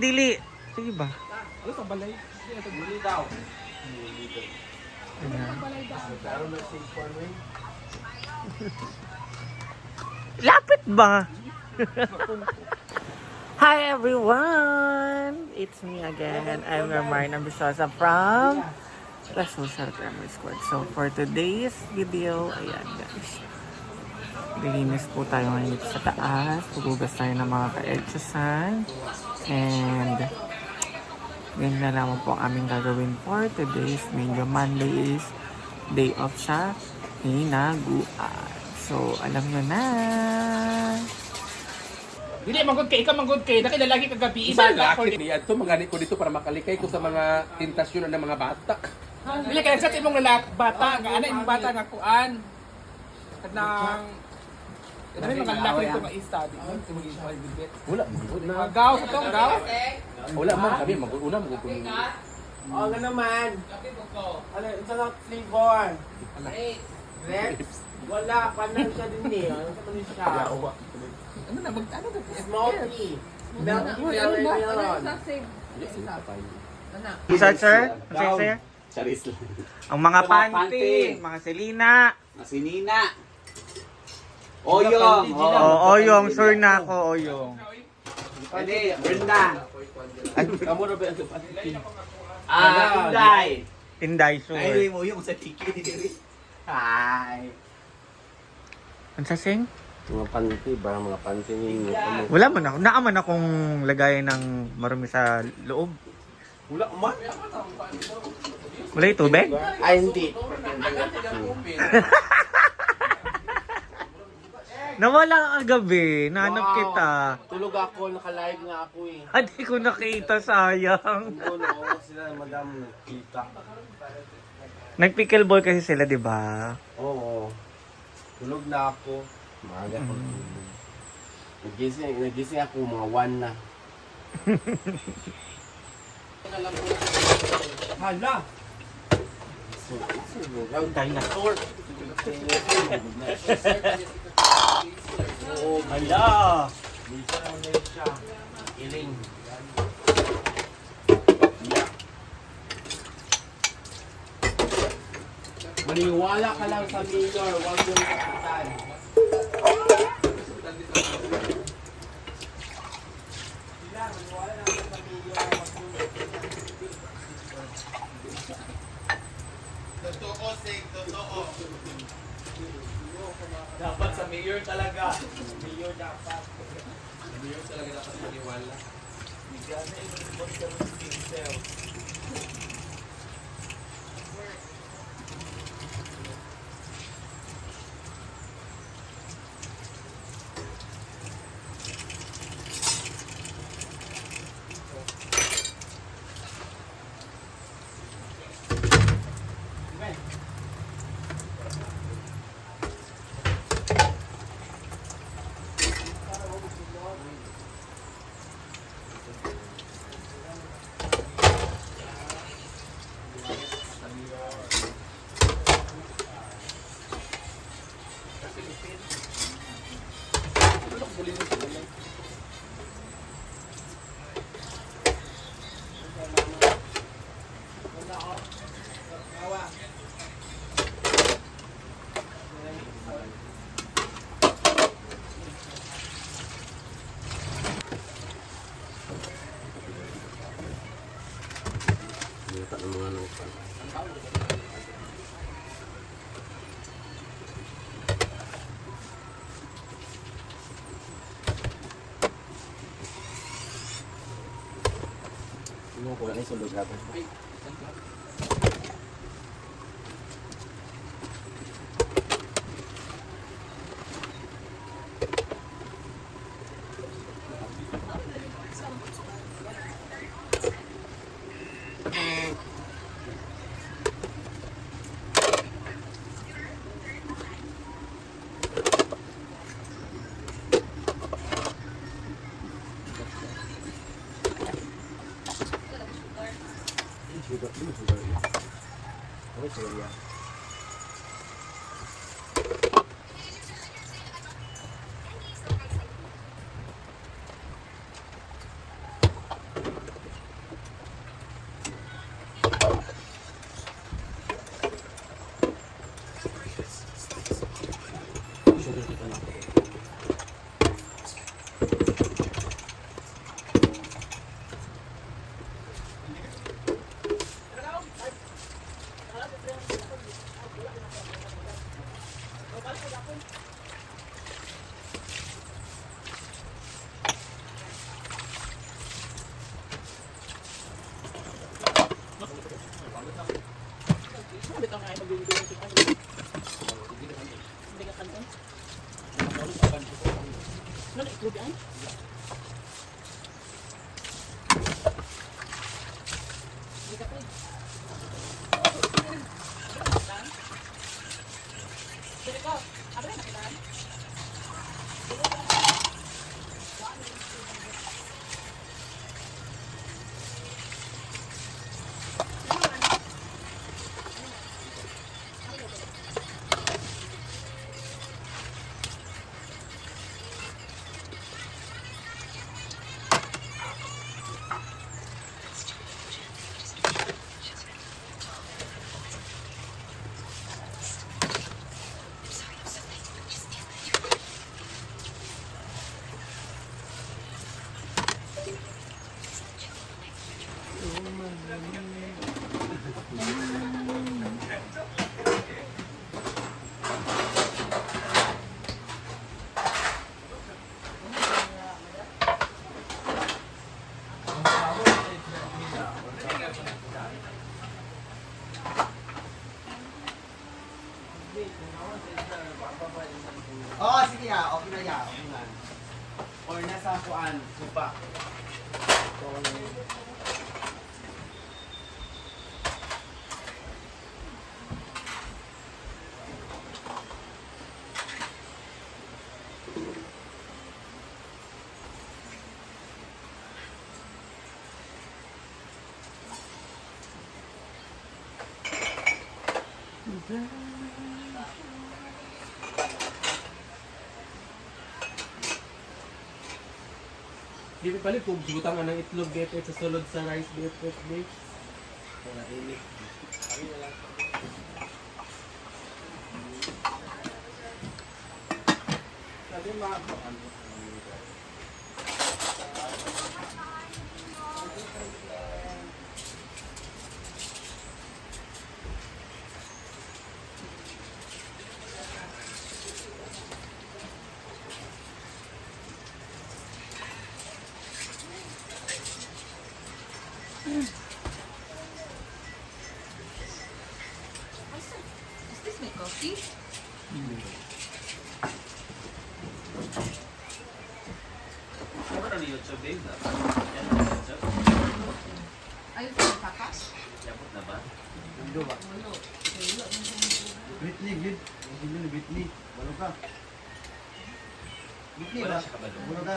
Dili. Sige ba? Ano sa balay? Dili daw. Lapit ba? Hi everyone! It's me again. I'm Marina Bisosa from La Social Grammar Squad. So for today's video, ayan guys. Linis po tayo ngayon dito sa taas. Pugugas tayo ng mga ka-exercise. And yun na naman po ang aming gagawin for today's medyo Monday is day off siya. Hinaguan. So alam nyo na. Dili manggod kay ikaw manggod kay nakita lagi kagabi Isa laki niya to magani ko dito para makalikay ko sa mga tentasyon ng mga bata. Dili kay sa imong lalaki bata nga ana imong bata nga kuan. Kanang ano yung mga lalaki ito nga study mo imong i-bibit. Wala Mga gaw sa tong gaw. Wala man kami mag-una mag-una. Oo nga naman. Ano, ito na flavor. Grapes? Wala, panang siya din eh. Ano sa panin siya? Ano na mag ano ka? Smoky. Milky melon. Isa sir? Isa sir? Charis lang. Ang mga Mga panty, panty. mga selina. Masinina. Oyong. Oyong, sure na ako, oyong. Pwede, Brenda. Kamu na ba ang Inday. Tinday, sure. Ay, mo yung sa tiki. Hi. Ang sasing? Mga panty ba? Mga panty ninyo. Wala man ako. Naaman akong lagayan ng marumi sa loob. Wala man. Wala yung tubig? Ay, hindi. Nawala ka gabi. Nahanap Wow. kita. Tulog ako, naka-live nga ako eh. Hindi ko nakita, sayang. Doon ako sila, madam, nakita. Nag-pickleball kasi sila, di ba? Oo. Tulog na ako. Maaga ako tulog. Nagising ako mga 1 na. Hala. Dinosaur. Oo, Hala. bisa na siya. Iling. Maniwala ka lang sa mayor, huwag yung kapitan. Dapat sa mayor talaga. Mayor dapat. Mayor talaga dapat maniwala. Ano ko lang isulog natin. Oo, sige ya. Okay na ya. Okay na. Or nasa kuan, supa. Di ba pala kung butang ng itlog befit sa sulod sa rice befit bake? Wala ini. Sabi mga Is this my coffee? Ano na YouTube din na? Ayun sa pakas? Yapot na ba? Walo. Bitli, gid. Hindi ni bitli. Walo ka. Bitli Wala ba? siya kabalo. Walo ka.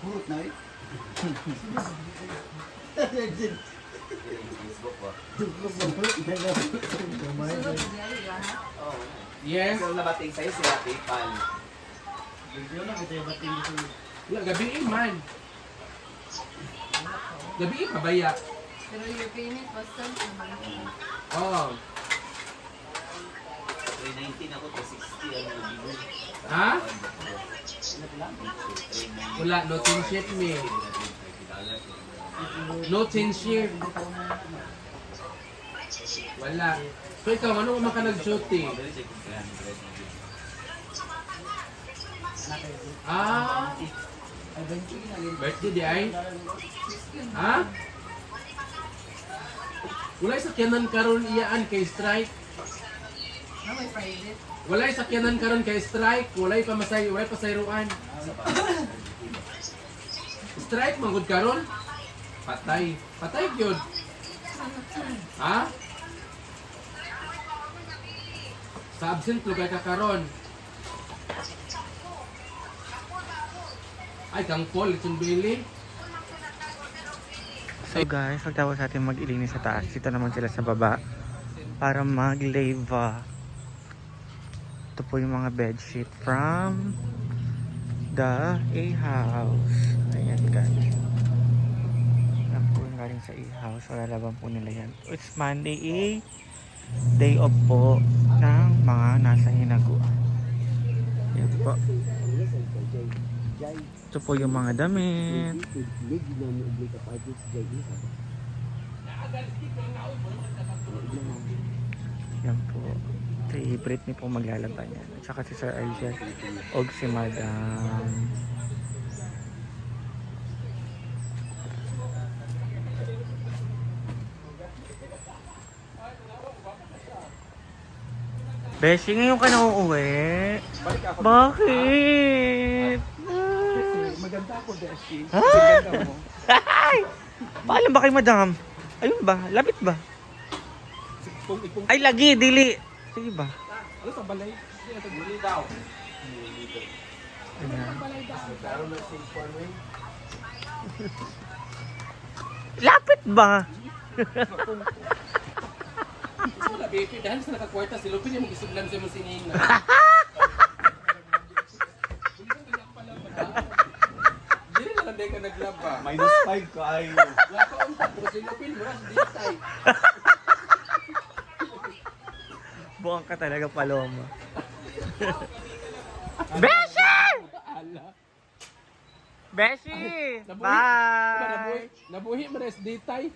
Purot na eh. Facebook ba? Sulod ko diyan lahat. Oo. Yes. Pero nabating sa'yo sila PayPal. Video na kita yung bating gusto. Wala, gabiin man. Gabiin pabaya. Pero your payment was sent naman. Oo. 319 ako to 60 ang nabigay. Ha? Wala, no change shit me. No change shit. Wala. So ikaw, ano man ka nag-shooting? Ah, birthday di ay? Ha? Wala sa kiyanan karon iyaan kay strike. Na may private. Wala sa kiyanan karon kay strike. Wala pa masay, wala pa sayruan. Strike manggod karon? Patay. Patay gyud. Ha? Sa absent lugay ka karon. Ay, kang Paul, itong Billy. So guys, pagtapos natin mag-ilinis sa taas, dito naman sila sa baba para mag-lava. Ito po yung mga bedsheet from the A-House. Ayan guys. Yan po yung galing sa A-House. Lalaban po nila yan. It's Monday, day off po ng mga nasa hinaguan. Yan po. Ito po yung mga damit. Yan po. Favorite ni po maglalaban yan. At saka si Sir Aisha og si Madam. Beshi, ngayon ka na uuwi. Balik ako. Bakit? Maganda ako, Beshi. Ah! Maganda mo. Ay! Paalam ba kay madam? Ayun ba? Lapit ba? Ipong, Ay, lagi, dili. Sige ba? ano sa balay? Muli daw. Ayan. Pero na si Juan Wayne. Lapit ba? Wala, baby. Dahil sa nakakwarta, si Lupin yung mag-isuglan sa mga sinina. Hindi na lang ka naglab ba? -5 ka ay. Wala ka ang tapo, si Lupin, maras, di tayo. Buang ka talaga, Paloma. Beshi! Beshi! Bye! Nabuhi mo na di tayo.